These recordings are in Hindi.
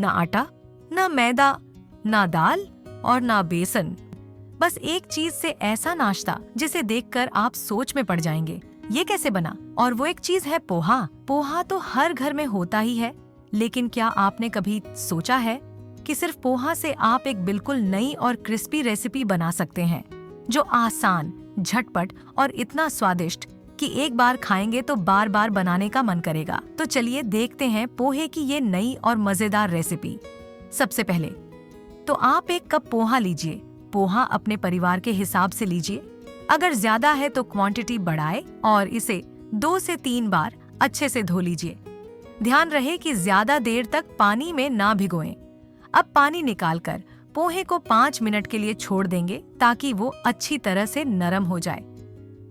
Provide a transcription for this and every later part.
ना आटा, ना मैदा, ना दाल और ना बेसन। बस एक चीज से ऐसा नाश्ता जिसे देखकर आप सोच में पड़ जाएंगे, ये कैसे बना? और वो एक चीज है पोहा। पोहा तो हर घर में होता ही है, लेकिन क्या आपने कभी सोचा है कि सिर्फ पोहा से आप एक बिल्कुल नई और क्रिस्पी रेसिपी बना सकते हैं, जो आसान, झटपट और इतना स्वादिष्ट कि एक बार खाएंगे तो बार बार बनाने का मन करेगा। तो चलिए देखते हैं पोहे की ये नई और मजेदार रेसिपी। सबसे पहले तो आप एक कप पोहा लीजिए। पोहा अपने परिवार के हिसाब से लीजिए। अगर ज्यादा है तो क्वांटिटी बढ़ाए और इसे 2 से 3 बार अच्छे से धो लीजिए। ध्यान रहे कि ज्यादा देर तक पानी में ना भिगोएं। अब पानी निकालकर पोहे को 5 मिनट के लिए छोड़ देंगे ताकि वो अच्छी तरह से नरम हो जाए।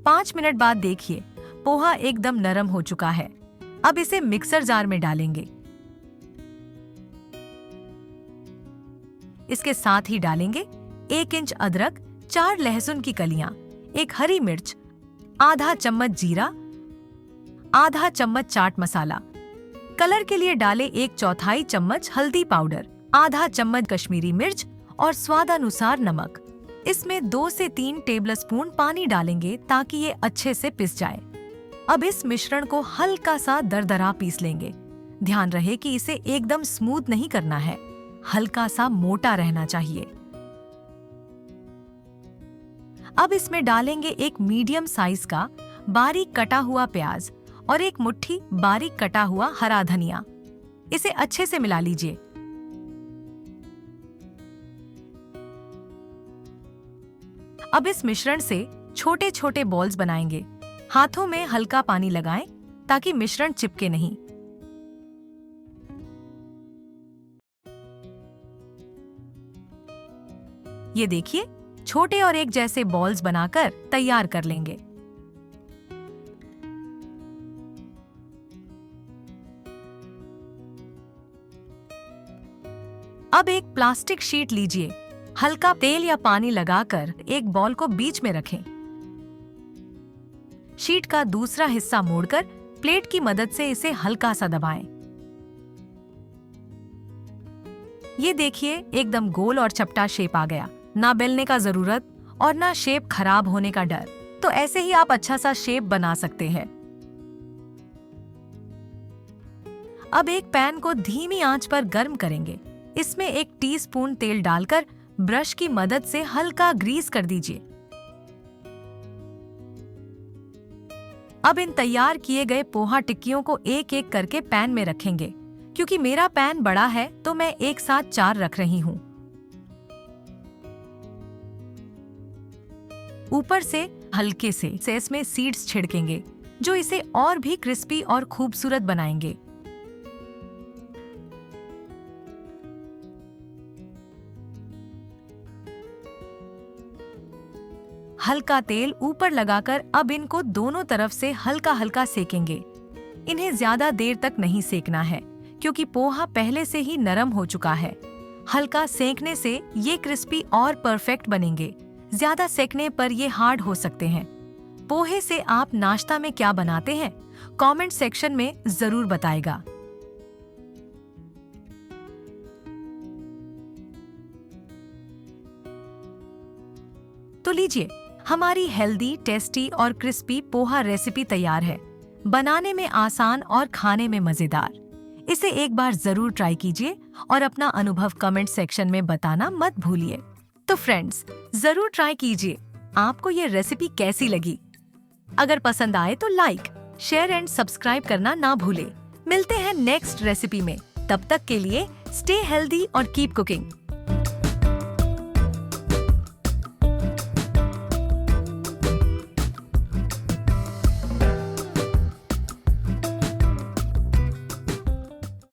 5 मिनट बाद देखिए, पोहा एकदम नरम हो चुका है। अब इसे मिक्सर जार में डालेंगे। इसके साथ ही डालेंगे 1 इंच अदरक, 4 लहसुन की कलियां, 1 हरी मिर्च, आधा चम्मच जीरा, आधा चम्मच चाट मसाला। कलर के लिए डालें 1/4 चम्मच हल्दी पाउडर, आधा चम्मच कश्मीरी मिर्च और स्वादानुसार नमक। इसमें 2 से 3 टेबलस्पून पानी डालेंगे ताकि ये अच्छे से पिस जाए। अब इस मिश्रण को हल्का सा दरदरा पीस लेंगे। ध्यान रहे कि इसे एकदम स्मूथ नहीं करना है, हल्का सा मोटा रहना चाहिए। अब इसमें डालेंगे एक मीडियम साइज का बारीक कटा हुआ प्याज और 1 मुट्ठी बारीक कटा हुआ हरा धनिया। इसे अच्छे से मिला लीजिए। अब इस मिश्रण से छोटे छोटे बॉल्स बनाएंगे। हाथों में हल्का पानी लगाएं ताकि मिश्रण चिपके नहीं। ये देखिए, छोटे और एक जैसे बॉल्स बनाकर तैयार कर लेंगे। अब एक प्लास्टिक शीट लीजिए। हल्का तेल या पानी लगाकर एक बॉल को बीच में रखें। शीट का दूसरा हिस्सा मोड़कर प्लेट की मदद से इसे हल्का सा दबाएं। ये देखिए, एकदम गोल और चपटा शेप आ गया। ना बेलने का जरूरत और ना शेप खराब होने का डर। तो ऐसे ही आप अच्छा सा शेप बना सकते हैं। अब एक पैन को धीमी आंच पर गर्म करेंगे। इसमें 1 टीस्पून तेल डालकर ब्रश की मदद से हल्का ग्रीस कर दीजिए। अब इन तैयार किए गए पोहा टिक्कियों को एक एक करके पैन में रखेंगे। क्योंकि मेरा पैन बड़ा है तो मैं एक साथ 4 रख रही हूँ। ऊपर से हल्के से इसमें सीड्स छिड़केंगे, जो इसे और भी क्रिस्पी और खूबसूरत बनाएंगे। हल्का तेल ऊपर लगाकर अब इनको दोनों तरफ से हल्का हल्का सेकेंगे। इन्हें ज्यादा देर तक नहीं सेकना है, क्योंकि पोहा पहले से ही नरम हो चुका है। हल्का सेकने से ये क्रिस्पी और परफेक्ट बनेंगे। ज्यादा सेकने पर ये हार्ड हो सकते हैं। पोहे से आप नाश्ता में क्या बनाते हैं? कमेंट सेक्शन में जरूर बताएगा। तो लीजिए, हमारी हेल्दी, टेस्टी और क्रिस्पी पोहा रेसिपी तैयार है। बनाने में आसान और खाने में मजेदार। इसे एक बार जरूर ट्राई कीजिए और अपना अनुभव कमेंट सेक्शन में बताना मत भूलिए। तो फ्रेंड्स, जरूर ट्राई कीजिए। आपको ये रेसिपी कैसी लगी? अगर पसंद आए तो लाइक, शेयर एंड सब्सक्राइब करना ना भूले। मिलते हैं नेक्स्ट रेसिपी में। तब तक के लिए स्टे हेल्दी और कीप कुकिंग।